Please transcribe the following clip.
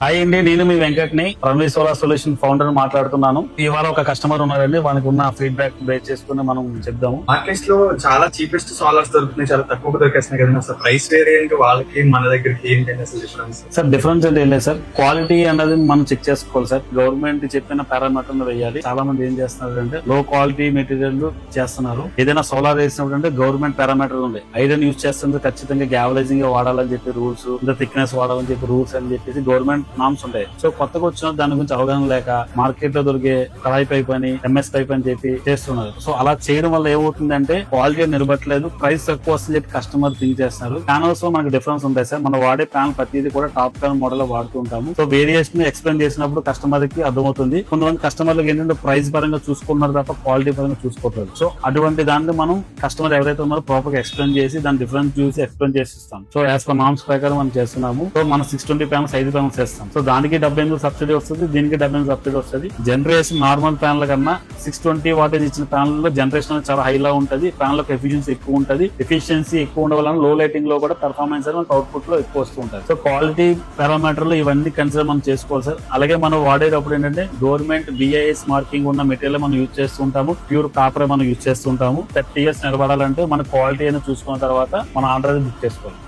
Hi అండి, నేను మీ వెంకట్ని రన్వీ solar solution founder మాట్లాడుతున్నాను. ఇవాళ ఒక కస్టమర్ ఉన్నారండి, వానికి ఉన్న ఫీడ్బ్యాక్ బేస్ చేసుకుని మనం చెప్దాము. మార్కెట్స్ లో చాలా చీపెస్ట్ సోలార్స్ దొరుకుతున్నాయి, చాలా తక్కువ దొరికేస్తున్నాయి కదా సార్. ప్రైస్ వేరియంట్ వాళ్ళకి మన దగ్గరికి ఏంటంటే అసలు డిఫరెన్స్? సార్ డిఫరెన్స్ అంటే ఏం లేదు సార్, క్వాలిటీ అనేది మనం చెక్ చేసుకోవాలి సార్. గవర్నమెంట్ చెప్పిన పారామీటర్ వేయాలి. చాలా మంది ఏం చేస్తున్నారు అంటే లో క్వాలిటీ మెటీరియల్ చేస్తున్నారు. ఏదైనా సోలార్ వేసినప్పుడు అంటే గవర్నమెంట్ పారామీటర్ ఉంది, ఐరన్ యూజ్ చేస్తుంది ఖచ్చితంగా గ్యావలైజింగ్ గా వాడాలని చెప్పి రూల్స్, ఇంత థిక్నెస్ వాడాలని చెప్పి రూల్స్ అని చెప్పేసి గవర్నమెంట్ నామ్స్ ఉంటాయి. సో కొత్తగా వచ్చిన దాని గురించి అవగాహన లేక మార్కెట్ లో దొరికే కళాయి పైప్ అని, ఎంఎస్ పైప్ అని చెప్పి చేస్తున్నారు. సో అలా చేయడం వల్ల ఏమవుతుందంటే క్వాలిటీ నిలబట్టలేదు, ప్రైస్ తక్కువ వస్తుంది చెప్పి కస్టమర్ థింక్ చేస్తున్నారు. ప్యానల్స్ లో మనకి డిఫరెన్స్ ఉంటాయి సార్. మనం వాడే ప్యానల్ ప్రతిదీ కూడా టాప్ ప్యానల్ మోడల్ వాడుతూ ఉంటాము. సో వేరియేషన్ ఎక్స్ప్లెయిన్ చేసినప్పుడు కస్టమర్ కి అర్థమవుతుంది. కొంతమంది కస్టమర్లకు ఏంటంటే ప్రైస్ పరంగా చూసుకున్నారు తప్ప క్వాలిటీ పరంగా చూసుకోవట్లేదు. సో అటువంటి దాన్ని మనం కస్టమర్ ఎవరైతే ఉన్నారో ప్రాపర్ గా ఎక్స్ప్లెయిన్ చేసి దాని డిఫరెన్స్ చూసి ఎక్స్ప్లెయిన్ చేసి ఇస్తాం. సో యాజ్ పర్ నామ్స్ ప్రకారం మనం చేస్తున్నాము. సో మనం 620 ప్యానల్స్ 5 ప్యానల్స్ చేస్తాం. సో దానికి 78 సబ్సిడీ వస్తుంది, దీనికి 78 సబ్సిడీ వస్తుంది. జనరేషన్ నార్మల్ ప్యానల్ కన్నా 620 వాటేజ్ ఇచ్చిన ప్యానల్ లో జనరేషన్ చాలా హైలా ఉంటుంది. ప్యానల్ యొక్క ఎఫిషియన్సీ ఎక్కువ ఉంటుంది. ఎఫిషియన్సీ ఎక్కువ ఉండడం వల్ల లో లైటింగ్ లో కూడా పెర్ఫార్మెన్స్ అనేది అవుట్పుట్ లో ఎక్కువ వస్తూ ఉంటుంది. సో క్వాలిటీ పారామీటర్ లో ఇవన్నీ కన్సిడర్ మనం చేసుకోవాలి సార్. అలాగే మనం వాడేటప్పుడు ఏంటంటే గవర్నమెంట్ BIS మార్కింగ్ ఉన్న మెటీరియల్ మనం యూజ్ చేస్తుంటాము. ప్యూర్ కాపర్ మనం యూజ్ చేస్తుంటాము. 30 years నిలబడాలంటే మన క్వాలిటీ అయినా చూసుకున్న తర్వాత మన ఆర్డర్ బుక్ చేసుకోవాలి.